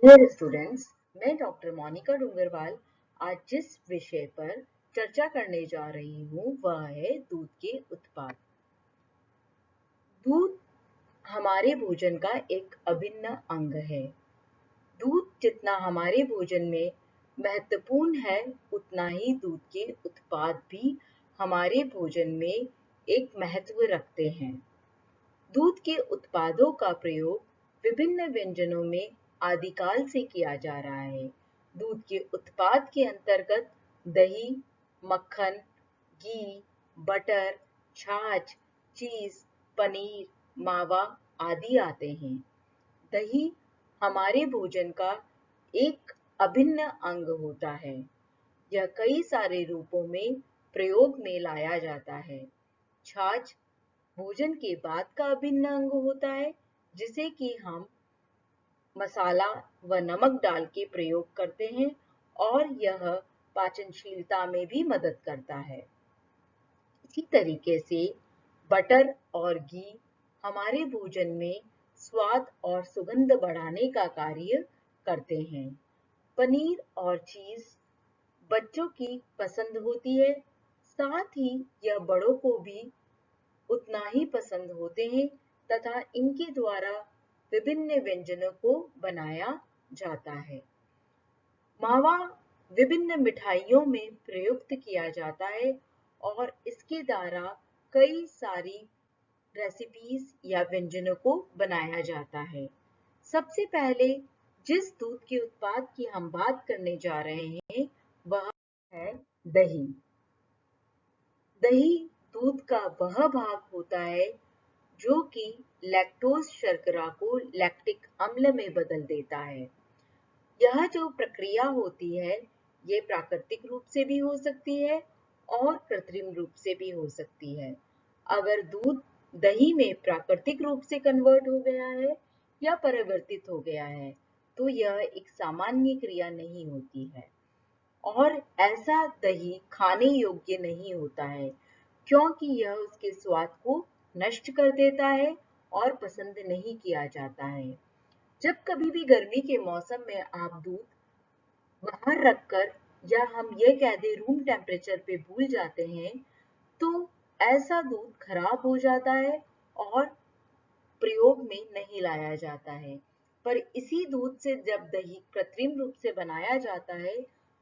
Dear students, मैं doctor Monika Dungarwal आज जिस विषय पर चर्चा करने जा रही हूँ वह है दूध के उत्पाद। दूध हमारे भोजन का एक अभिन्न अंग है। दूध जितना हमारे भोजन में महत्वपूर्ण है, उतना ही दूध के उत्पाद भी हमारे भोजन में एक महत्व रखते हैं। दूध के उत्पादों का प्रयोग विभिन्न व्यंजनों में आदिकाल से किया जा रहा है। दूध के उत्पाद के अंतर्गत दही, मक्खन, घी, बटर, छाछ, चीज, पनीर, मावा आदि आते हैं। दही हमारे भोजन का एक अभिन्न अंग होता है। यह कई सारे रूपों में प्रयोग में लाया जाता है। छाछ भोजन के बाद का अभिन्न अंग होता है, जिसे कि हम मसाला व नमक डाल के प्रयोग करते हैं और यह पाचनशीलता में भी मदद करता है। इसी तरीके से बटर और घी हमारे भोजन में स्वाद और सुगंध बढ़ाने का कार्य करते हैं। पनीर और चीज बच्चों की पसंद होती है, साथ ही यह बड़ों को भी उतना ही पसंद होते हैं तथा इनके द्वारा विभिन्न व्यंजनों को बनाया जाता है। मावा विभिन्न मिठाइयों में प्रयुक्त किया जाता है और इसके द्वारा कई सारी रेसिपीज या व्यंजनों को बनाया जाता है। सबसे पहले जिस दूध के उत्पाद की हम बात करने जा रहे हैं वह है दही। दही दूध का वह भाग होता है जो कि लैक्टोज शर्करा को लैक्टिक अम्ल में बदल देता है। यह जो प्रक्रिया होती है, ये प्राकृतिक रूप से भी हो सकती है और कृत्रिम रूप से भी हो सकती है। अगर दूध दही में प्राकृतिक रूप से कन्वर्ट हो गया है या परिवर्तित हो गया है, तो यह एक सामान्य क्रिया नहीं होती है और ऐसा दही खाने योग्य नहीं होता है, क्योंकि यह उसके स्वाद को नष्ट कर देता है और पसंद नहीं किया जाता है। जब कभी भी गर्मी के मौसम में आप दूध बाहर रखकर या हम ये कह दें रूम टेम्परेचर पे भूल जाते हैं, तो ऐसा दूध खराब हो जाता है और प्रयोग में नहीं लाया जाता है। पर इसी दूध से जब दही कृत्रिम रूप से बनाया जाता है,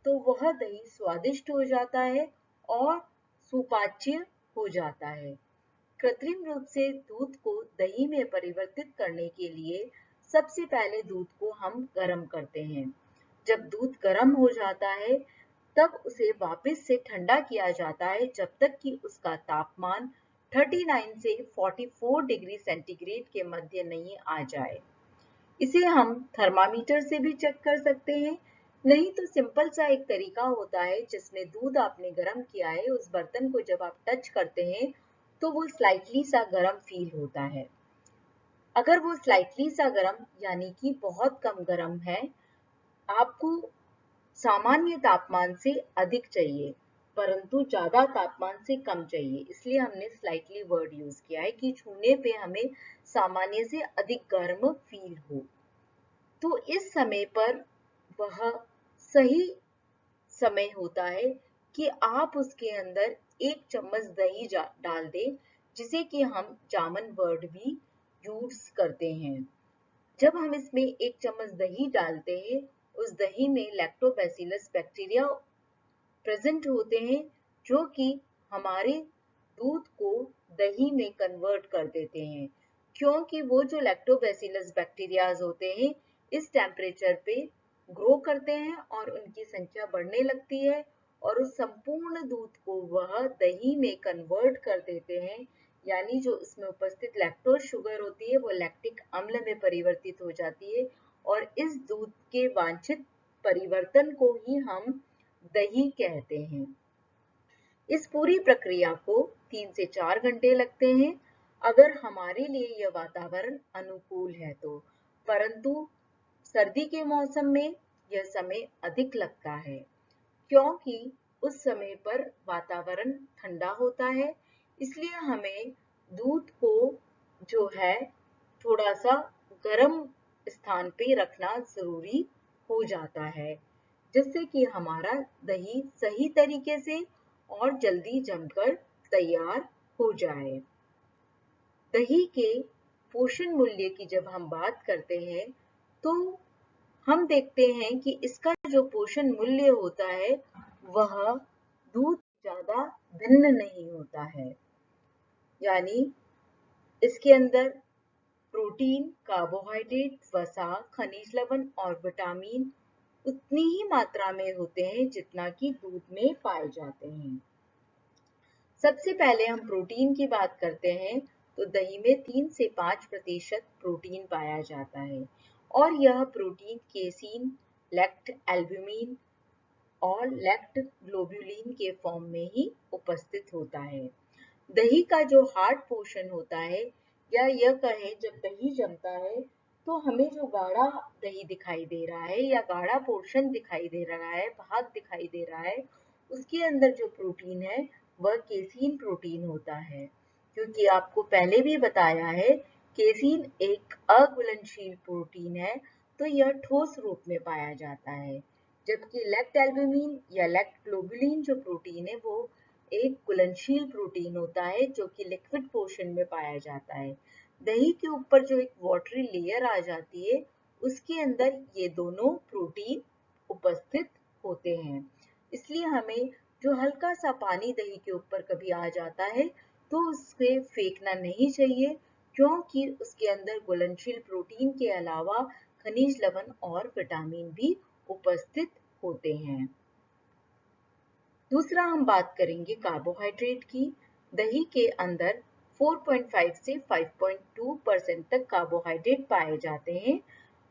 तो वह दही स्वादिष्ट हो जाता है और सुपाच्य हो जाता है। कृत्रिम रूप से दूध को दही में परिवर्तित करने के लिए सबसे पहले दूध को हम गर्म करते हैं। जब दूध गर्म हो जाता है, तब उसे वापस से ठंडा किया जाता है जब तक कि उसका तापमान 39 से 44 डिग्री सेंटीग्रेड के मध्य नहीं आ जाए। इसे हम थर्मामीटर से भी चेक कर सकते हैं, नहीं तो सिंपल सा एक तरीका होता है जिसमें दूध आपने गर्म किया है, उस बर्तन को जब आप टच करते हैं तो वो स्लाइटली सा गर्म फील होता है। अगर वो स्लाइटली सा गर्म यानी कि बहुत कम गर्म है, आपको सामान्य तापमान से अधिक चाहिए, परंतु ज्यादा तापमान से कम चाहिए, इसलिए हमने स्लाइटली वर्ड यूज किया है कि छूने पे हमें सामान्य से अधिक गर्म फील हो। तो इस समय पर वह सही समय होता है कि आप उसके अंदर 1 चम्मच दही डाल दें, जिसे कि हम जामन वर्ड भी यूज करते हैं। जब हम इसमें 1 चम्मच दही डालते हैं, उस दही में लैक्टोबैसिलस बैक्टीरिया प्रेजेंट होते हैं, जो कि हमारे दूध को दही में कन्वर्ट कर देते हैं, क्योंकि वो जो लैक्टोबैसिलस बैक्टीरियाज होते हैं इस टेम्परेचर पे ग्रो करते हैं और उनकी संख्या बढ़ने लगती है और उस संपूर्ण दूध को वह दही में कन्वर्ट कर देते हैं, यानी जो इसमें उपस्थित लैक्टोज शुगर होती है वो लैक्टिक अम्ल में परिवर्तित हो जाती है और इस दूध के वांछित परिवर्तन को ही हम दही कहते हैं। इस पूरी प्रक्रिया को 3 से 4 घंटे लगते हैं अगर हमारे लिए यह वातावरण अनुकूल है तो, परंतु सर्दी के मौसम में यह समय अधिक लगता है, क्योंकि उस समय पर वातावरण ठंडा होता है, इसलिए हमें दूध को जो है थोड़ा सा गर्म स्थान पे रखना जरूरी हो जाता है, जिससे कि हमारा दही सही तरीके से और जल्दी जमकर तैयार हो जाए। दही के पोषण मूल्य की जब हम बात करते हैं तो हम देखते हैं कि इसका जो पोषण मूल्य होता है वह दूध ज्यादा भिन्न नहीं होता है। यानी इसके अंदर प्रोटीन, कार्बोहाइड्रेट, वसा, खनिज लवण और विटामिन उतनी ही मात्रा में होते हैं जितना कि दूध में पाए जाते हैं। सबसे पहले हम प्रोटीन की बात करते हैं तो दही में 3 से 5% प्रोटीन पाया जाता है और यह प्रोटीन केसीन, लैक्ट एल्ब्यूमिन और लैक्ट ग्लोब्यूलिन के फॉर्म में ही उपस्थित होता है। दही का जो हार्ड पोर्शन होता है या यह कहें जब दही जमता है तो हमें जो गाढ़ा दही दिखाई दे रहा है या गाढ़ा पोर्शन दिखाई दे रहा है, भाग दिखाई दे रहा है, उसके अंदर जो प्रोटीन है वह केसीन प्रोटीन होता है। क्योंकि आपको पहले भी बताया है केसीन एक अघुलनशील प्रोटीन है तो यह ठोस रूप में पाया जाता है, जबकि लैक्ट एल्ब्यूमिन या लैक्ट ग्लोबुलिन जो प्रोटीन है वो एक घुलनशील प्रोटीन होता है जो कि लिक्विड पोर्शन में पाया जाता है। दही के ऊपर जो एक वाटरी लेयर आ जाती है उसके अंदर ये दोनों प्रोटीन उपस्थित होते हैं। इसलिए हमें जो हल्का सा पानी दही के ऊपर कभी आ जाता है तो उसे फेंकना नहीं चाहिए, क्योंकि उसके अंदर घुलनशील प्रोटीन के अलावा खनिज लवण और विटामिन भी उपस्थित होते हैं। दूसरा हम बात करेंगे कार्बोहाइड्रेट की। दही के अंदर 4.5 से 5.2% तक कार्बोहाइड्रेट पाए जाते हैं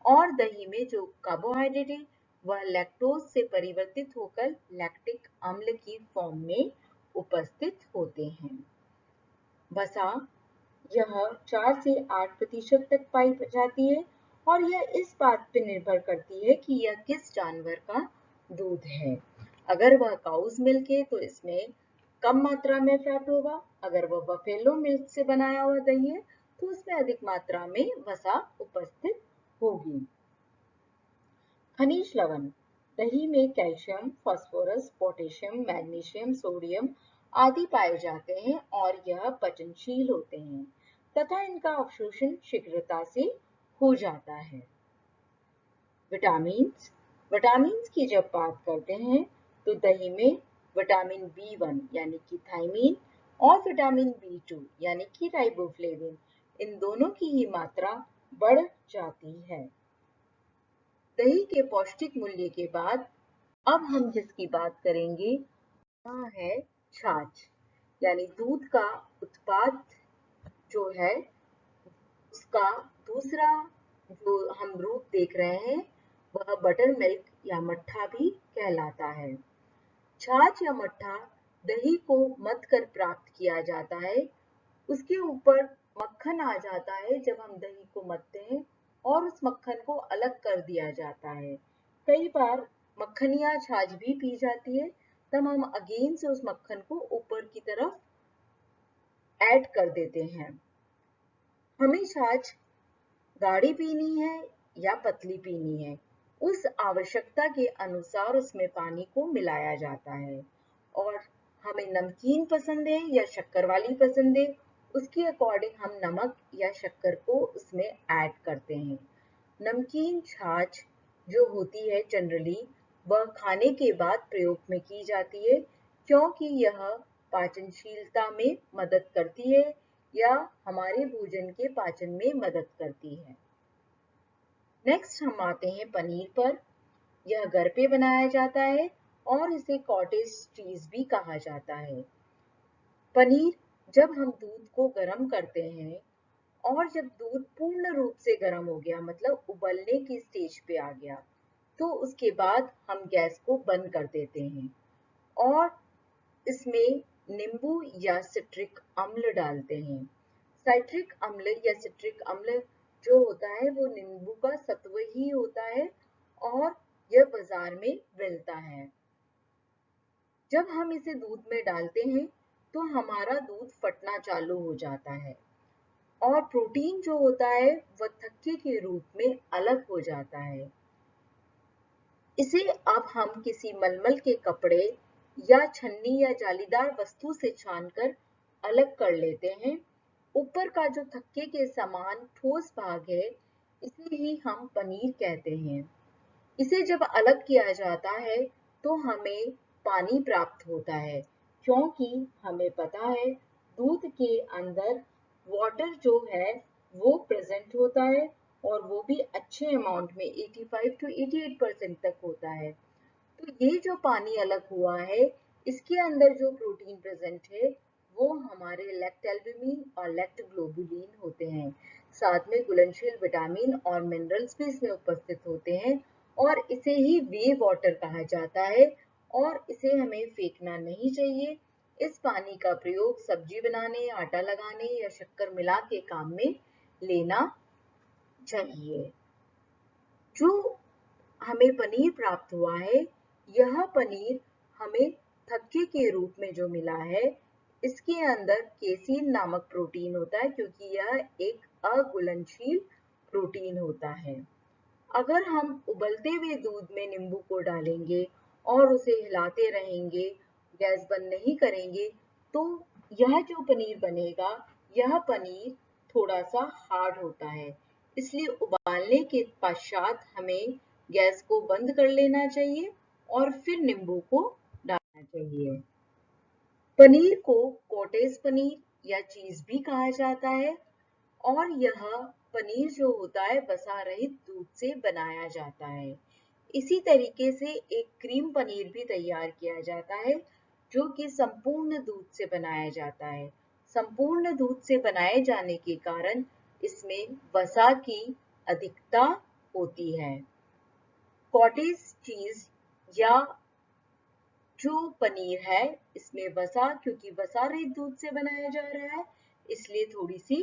और दही में जो कार्बोहाइड्रेट है वह लैक्टोज से परिवर्तित होकर लैक्टिक अम्ल की फॉर्म में उपस्थित होते हैं। वसा यह 4 से 8% तक पाई जाती है और यह इस बात पर निर्भर करती है कि यह किस जानवर का दूध है। अगर वह काउज मिल्क है तो इसमें कम मात्रा में फैट होगा, अगर वह बफेलो मिल्क से बनाया हुआ दही है तो उसमें अधिक मात्रा में वसा उपस्थित होगी। खनिज लवण दही में calcium, phosphorus, potassium, magnesium, sodium आदि पाए जाते हैं और यह पचनशील होते हैं तथा इनका अवशोषण शीघ्रता से हो जाता है। विटामिन की जब बात करते हैं तो दही में विटामिन B1 यानी कि थायमीन और विटामिन B2 यानी कि राइबोफ्लेविन, इन दोनों की ही मात्रा बढ़ जाती है। दही के पौष्टिक मूल्य के बाद अब हम जिसकी बात करेंगे वह है छाछ, यानी दूध का उत्पाद जो है उसका दूसरा जो हम रूप देख रहे हैं वह बटर मिल्क या मट्ठा भी कहलाता है। छाछ या मट्ठा दही को मथ कर प्राप्त किया जाता है। उसके ऊपर मक्खन आ जाता है जब हम दही को मथते हैं और उस मक्खन को अलग कर दिया जाता है। कई बार मक्खनिया छाछ भी पी जाती है, तब हम अगेन से उस मक्खन को ऊपर की तरफ ऐड कर देते हैं। हमें छाछ गाढ़ी पीनी है या पतली पीनी है, उस आवश्यकता के अनुसार उसमें पानी को मिलाया जाता है और हमें नमकीन पसंद है या शक्कर वाली पसंद है उसके अकॉर्डिंग हम नमक या शक्कर को उसमें ऐड करते हैं। नमकीन छाछ जो होती है जनरली वह खाने के बाद प्रयोग में की जाती है, क्योंकि यह पाचनशीलता में मदद करती है या हमारे भोजन के पाचन में मदद करती है। नेक्स्ट हम आते हैं पनीर पर। यह घर पे बनाया जाता है और इसे कॉटेज चीज भी कहा जाता है। पनीर जब हम दूध को गर्म करते हैं और जब दूध पूर्ण रूप से गर्म हो गया मतलब उबलने की स्टेज पे आ गया तो उसके बाद हम गैस को बंद कर देते हैं और इसमें नींबू या सिट्रिक अम्ल डालते हैं। साइट्रिक अम्ल या सिट्रिक अम्ल जो होता है वो नींबू का सत्व ही होता है और यह बाजार में मिलता है। जब हम इसे दूध में डालते हैं तो हमारा दूध फटना चालू हो जाता है और प्रोटीन जो होता है वह थक्के के रूप में अलग हो जाता है। इसे अब हम किसी मलमल के कपड़े या छन्नी या जालीदार वस्तु से छानकर अलग कर लेते हैं। ऊपर का जो थक्के के समान ठोस भाग है, इसे ही हम पनीर कहते हैं। इसे जब अलग किया जाता है तो हमें पानी प्राप्त होता है, क्योंकि हमें पता है दूध के अंदर वाटर जो है वो प्रेजेंट होता है और वो भी अच्छे अमाउंट में 85 to 88% तक होता है। तो ये जो पानी अलग हुआ है, इसके अंदर जो प्रोटीन प्रेजेंट है वो हमारे लैक्टैल्ब्यूमिन और लैक्टोग्लोबुलिन होते हैं। साथ में घुलनशील विटामिन और मिनरल्स भी इसमें उपस्थित होते हैं और इसे ही वे वाटर कहा जाता है और इसे हमें फेंकना नहीं चाहिए। इस पानी का प्रयोग सब्जी बनाने, आटा लगाने या शक्कर मिला के काम में लेना चाहिए। जो हमें पनीर प्राप्त हुआ है, यह पनीर हमें थक्के के रूप में जो मिला है, इसके अंदर केसीन नामक प्रोटीन होता है, क्योंकि यह एक अघुलनशील प्रोटीन होता है। अगर हम उबलते हुए दूध में नींबू को डालेंगे और उसे हिलाते रहेंगे, गैस बंद नहीं करेंगे, तो यह जो पनीर बनेगा, यह पनीर थोड़ा सा हार्ड होता है। इसलिए उबालने के पश्चात हमें गैस को बंद कर लेना चाहिए और फिर नींबू को डालना चाहिए। पनीर को कॉटेज पनीर या चीज भी कहा जाता है और यह पनीर जो होता है वसा रहित दूध से बनाया जाता है। इसी तरीके से एक क्रीम पनीर भी तैयार किया जाता है, जो कि संपूर्ण दूध से बनाया जाता है। संपूर्ण दूध से बनाए जाने के कारण इसमें वसा की अधिकता होती है। कॉटेज चीज या जो पनीर है, इसमें वसा, क्योंकि वसा रहित दूध से बनाया जा रहा है, इसलिए थोड़ी सी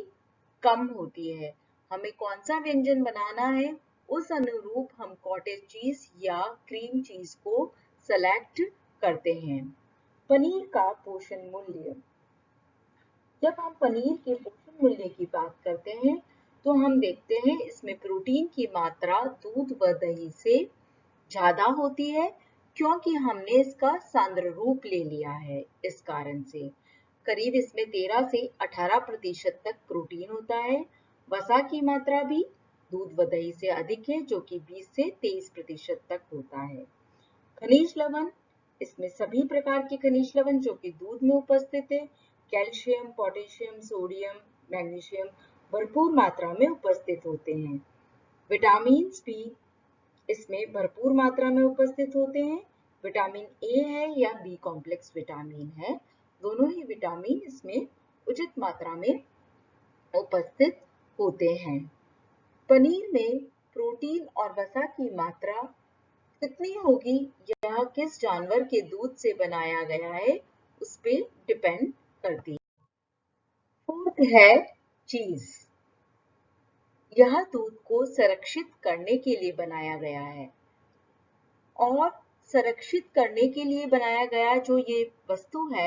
कम होती है। हमें कौन सा व्यंजन बनाना है, उस अनुरूप हम कॉटेज चीज या क्रीम चीज को सेलेक्ट करते हैं। पनीर का पोषण मूल्य। जब हम पनीर के पोषण मूल्य की बात करते हैं, तो हम देखते हैं इसमें प्रोटीन की मात्रा दूध व दही से ज्यादा होती है, क्योंकि हमने इसका सांद्र रूप ले लिया है। इस कारण से करीब इसमें 13 से 18% तक प्रोटीन होता है। वसा की मात्रा भी दूध व दही से अधिक है, जो कि 20 से 23% तक होता है। खनिज लवण, इसमें सभी प्रकार के खनिज लवण जो कि दूध में उपस्थित है, कैल्शियम, पोटेशियम, सोडियम, मैग्नीशियम भरपूर मात्रा में उपस्थित होते हैं। विटामिन भी इसमें भरपूर मात्रा में उपस्थित होते हैं। विटामिन ए है या बी कॉम्प्लेक्स विटामिन है, दोनों ही विटामिन इसमें उचित मात्रा में उपस्थित होते हैं। पनीर में प्रोटीन और वसा की मात्रा कितनी होगी, यह किस जानवर के दूध से बनाया गया है उस पे डिपेंड करती है। फोर्थ है चीज। यह दूध को संरक्षित करने के लिए बनाया गया है और संरक्षित करने के लिए बनाया गया जो ये वस्तु है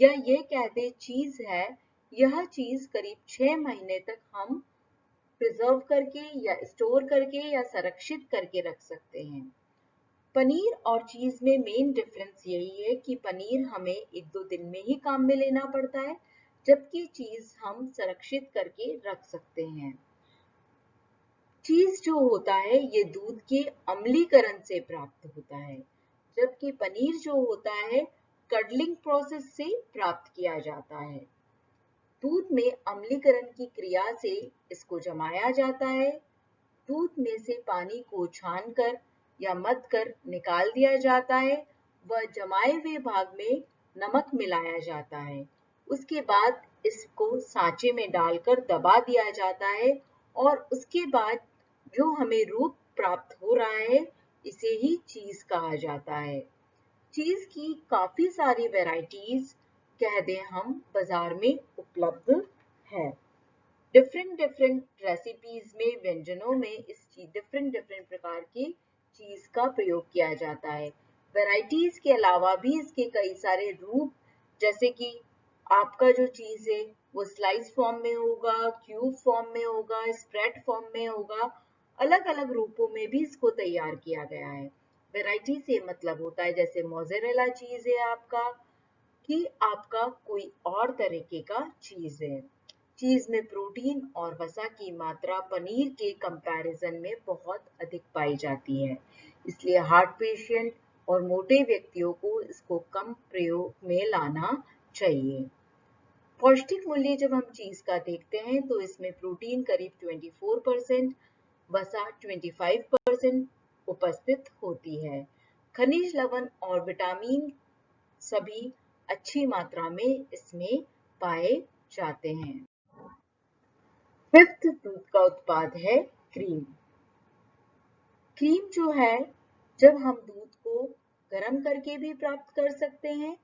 या ये कहते चीज है, यह चीज करीब 6 महीने तक हम प्रिजर्व करके या स्टोर करके या संरक्षित करके रख सकते हैं। पनीर और चीज में मेन डिफरेंस यही है कि पनीर हमें 1-2 दिन में ही काम में लेना पड़ता है, जबकि चीज हम संरक्षित करके रख सकते हैं। चीज जो होता है ये दूध के अम्लीकरण से प्राप्त होता है, जबकि पनीर जो होता है कडलिंग प्रोसेस से प्राप्त किया जाता है। दूध में अम्लीकरण की क्रिया से इसको जमाया जाता है। दूध में से पानी को छानकर या मथ कर निकाल दिया जाता है व जमाए हुए भाग में नमक मिलाया जाता है। उसके बाद इसको सांचे में डालकर दबा दिया जाता है और उसके बाद जो हमें रूप प्राप्त हो रहा है, इसे ही चीज कहा जाता है। चीज की काफी सारी वैरायटीज कह दें हम बाजार में उपलब्ध है। डिफरेंट रेसिपीज में, व्यंजनों में इस डिफरेंट प्रकार की चीज का प्रयोग किया जाता है। वैरायटीज के अलावा भी इसके कई सारे रूप, जैसे कि आपका जो चीज है वो स्लाइस फॉर्म में होगा, क्यूब फॉर्म में होगा, स्प्रेड फॉर्म में होगा, अलग अलग रूपों में भी इसको तैयार किया गया है। वैरायटी से मतलब होता है जैसे मोज़रेला चीज है आपका, कि आपका कोई और तरीके का चीज है। चीज में प्रोटीन और वसा की मात्रा पनीर के कंपैरिजन में बहुत अधिक पाई जाती है, इसलिए हार्ट पेशेंट और मोटे व्यक्तियों को इसको कम प्रयोग में लाना चाहिए। पौष्टिक मूल्य जब हम चीज का देखते हैं तो इसमें प्रोटीन करीब 24%, वसा 25% उपस्थित होती है। खनिज लवण और विटामिन सभी अच्छी मात्रा में इसमें पाए जाते हैं। फिफ्थ दूध का उत्पाद है क्रीम। क्रीम जो है, जब हम दूध को गर्म करके भी प्राप्त कर सकते हैं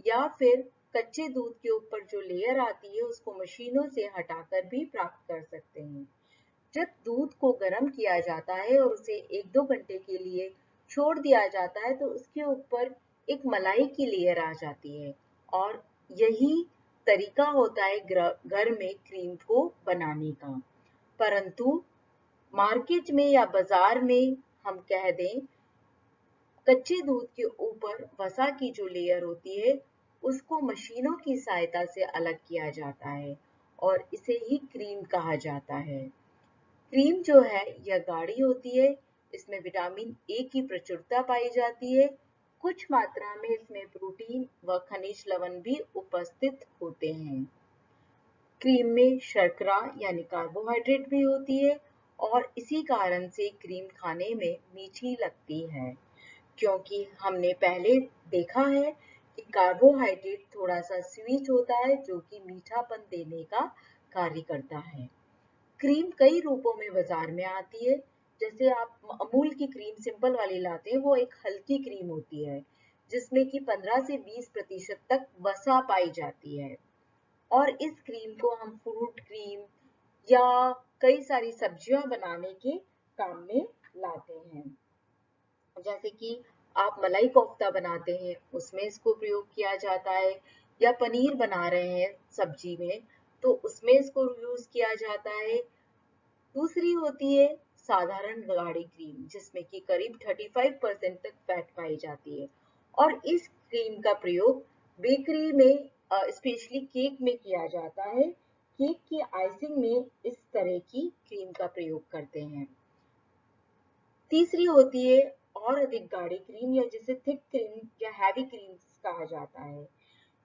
या फिर कच्चे दूध के ऊपर जो लेयर आती है उसको मशीनों से हटाकर भी प्राप्त कर सकते हैं। जब दूध को गर्म किया जाता है और उसे 1-2 घंटे के लिए छोड़ दिया जाता है तो उसके ऊपर एक मलाई की लेयर आ जाती है और यही तरीका होता है घर में क्रीम को बनाने का। परंतु मार्केट में या बाजार में हम कह दें, कच्चे दूध के ऊपर वसा की जो लेयर होती है उसको मशीनों की सहायता से अलग किया जाता है और इसे ही क्रीम कहा जाता है। क्रीम जो है यह गाढ़ी होती है, इसमें विटामिन ए की प्रचुरता पाई जाती है, कुछ मात्रा में इसमें प्रोटीन व खनिज लवण भी उपस्थित होते हैं। क्रीम में शर्करा यानी कार्बोहाइड्रेट भी होती है और इसी कारण से क्रीम खाने में मीठी लगती है, क्योंकि हमने पहले देखा है कि कार्बोहाइड्रेट थोड़ा सा स्वीट होता है जो कि मीठापन देने का कार्य करता है। क्रीम कई रूपों में बाजार में आती है, जैसे आप अमूल की क्रीम सिंपल वाली लाते हैं, वो एक हल्की क्रीम होती है जिसमें कि 15 से 20% तक वसा पाई जाती है और इस क्रीम को हम फ्रूट क्रीम या कई सारी सब्जियां बनाने के काम में लाते हैं। जैसे कि आप मलाई कोफ्ता बनाते हैं उसमें इसको प्रयोग किया जाता है, या पनीर बना रहे हैं सब्जी में तो उसमें इसको यूज किया जाता है। दूसरी होती है साधारण गाढ़ी क्रीम जिसमें कि करीब 35% तक फैट पाई जाती है और इस क्रीम का प्रयोग बेकरी में स्पेशली केक में किया जाता है। केक की आइसिंग में इस तरह की क्रीम का प्रयोग करते हैं। तीसरी होती है और अधिक गाढ़ी क्रीम या जिसे थिक क्रीम या हैवी क्रीम कहा जाता है।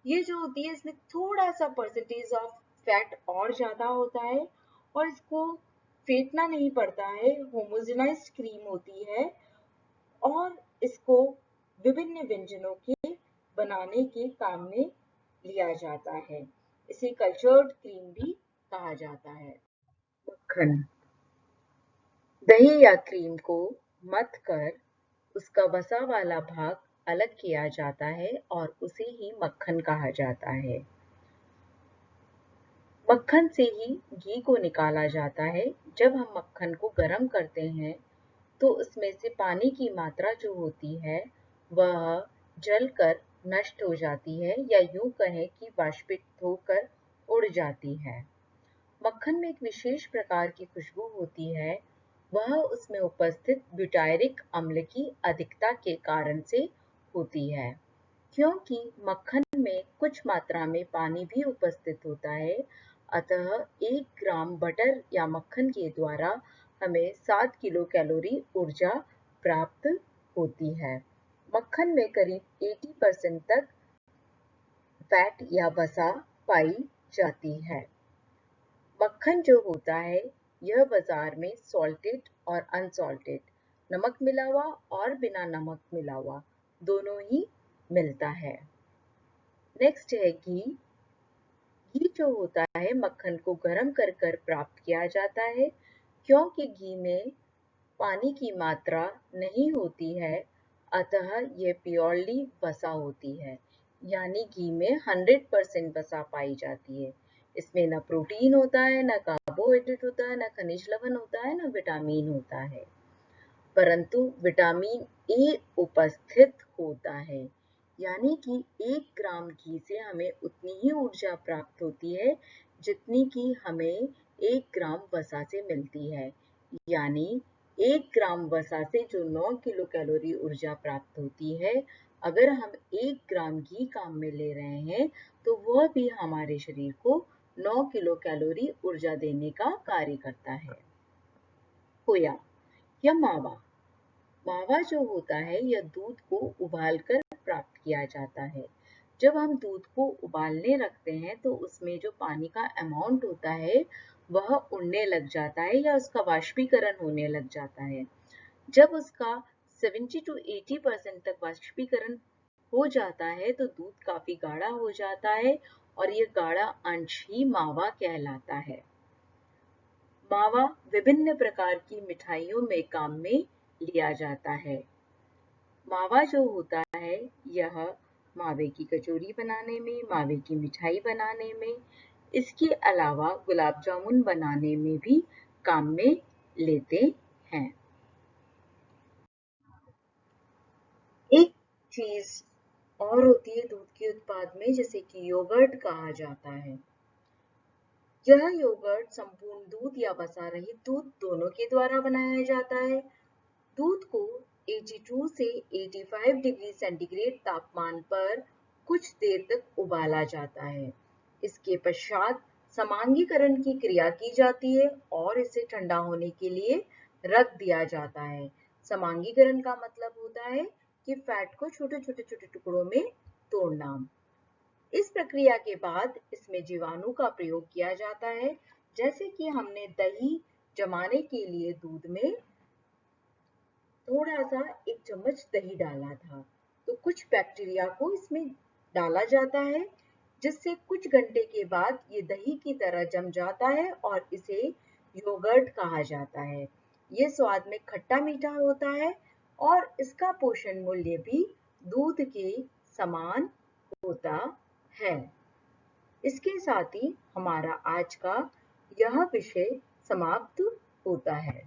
ये जो होती है इसमें थोड़ा सा परसेंटेज ऑफ फैट और ज्यादा होता है और इसको फेंटना नहीं पड़ता है, होमोजेनाइज्ड क्रीम होती है और इसको विभिन्न व्यंजनों के बनाने के काम में लिया जाता है। इसे कल्चर्ड क्रीम भी कहा जाता है। मक्खन। दही या क्रीम को मथ कर उसका वसा वाला भाग अलग किया जाता है और उसे ही मक्खन कहा जाता है। मक्खन से ही घी को निकाला जाता है। जब हम मक्खन को गर्म करते हैं तो उसमें से पानी की मात्रा जो होती है वह जलकर नष्ट हो जाती है या यूं कहें कि वाष्पित होकर उड़ जाती है। मक्खन में एक विशेष प्रकार की खुशबू होती है, वह उसमें उपस्थित ब्यूटायरिक अम्ल की अधिकता के कारण से होती है। क्योंकि मक्खन में कुछ मात्रा में पानी भी उपस्थित होता है, अतः 1 ग्राम बटर या मक्खन के द्वारा हमें 7 किलो कैलोरी ऊर्जा प्राप्त होती है। मक्खन में करीब 80% तक फैट या वसा पाई जाती है। मक्खन जो होता है यह बाजार में सॉल्टेड और अनसॉल्टेड, नमक मिला हुआ और बिना नमक मिला हुआ दोनों ही मिलता है। नेक्स्ट है घी। घी जो होता है मक्खन को गर्म कर कर प्राप्त किया जाता है, क्योंकि घी में पानी की मात्रा नहीं होती है, अतः यह प्योरली वसा होती है, यानी घी में 100% वसा पाई जाती है। इसमें ना प्रोटीन होता है, ना कार्बोहाइड्रेट होता है, ना खनिज लवण होता है, ना विटामिन होता है, परंतु विटामिन ए उपस्थित होता है, यानी कि 1 ग्राम घी से हमें उतनी ही ऊर्जा प्राप्त होती है जितनी कि हमें 1 ग्राम वसा से मिलती है। यानी 1 ग्राम वसा से जो 9 किलो कैलोरी ऊर्जा प्राप्त होती है, अगर हम 1 ग्राम घी काम में ले रहे हैं तो वह भी हमारे शरीर को 9 किलो कैलोरी ऊर्जा देने का कार्य करता है। खोया या मावा, मावा जो होता है यह दूध को उबालकर प्राप्त किया जाता है। जब हम दूध को उबालने रखते हैं तो उसमें जो पानी का अमाउंट होता है वह उड़ने लग जाता है या उसका वाष्पीकरण होने लग जाता है। जब उसका 70 to 80% तक वाष्पीकरण हो जाता है तो दूध काफी गाढ़ा हो जाता है और ये गाढ़ा अंश ही मावा कहलाता है। मावा विभिन्न प्रकार की मिठाइयों में काम में लिया जाता है। मावा जो होता है यह मावे की कचौरी बनाने में, मावे की मिठाई बनाने में, इसके अलावा गुलाब जामुन बनाने में भी काम में लेते हैं। एक चीज और होती है दूध के उत्पाद में, जिसे कि योगर्ट कहा जाता है। यह योगर्ट संपूर्ण दूध या वसा रहित दूध दोनों के द्वारा बनाया जाता है। दूध को 82 से 85 डिग्री सेंटीग्रेड तापमान पर कुछ देर तक उबाला जाता है। इसके पश्चात समांगीकरण की क्रिया की जाती है और इसे ठंडा होने के लिए रख दिया जाता है। समांगीकरण का मतलब होता है कि फैट को छोटे छोटे छोटे टुकड़ों में तोड़ना। इस प्रक्रिया के बाद इसमें जीवाणु का प्रयोग किया जाता है। जैसे कि हमने दही जमाने के लिए दूध में थोड़ा सा 1 चम्मच दही डाला था, तो कुछ बैक्टीरिया को इसमें डाला जाता है, जिससे कुछ घंटे के बाद ये दही की तरह जम जाता है और इसे योगर्ट कहा जाता है। ये स्वाद में खट्टा मीठा होता है और इसका पोषण मूल्य भी दूध के समान होता है। इसके साथ ही हमारा आज का यह विषय समाप्त होता है।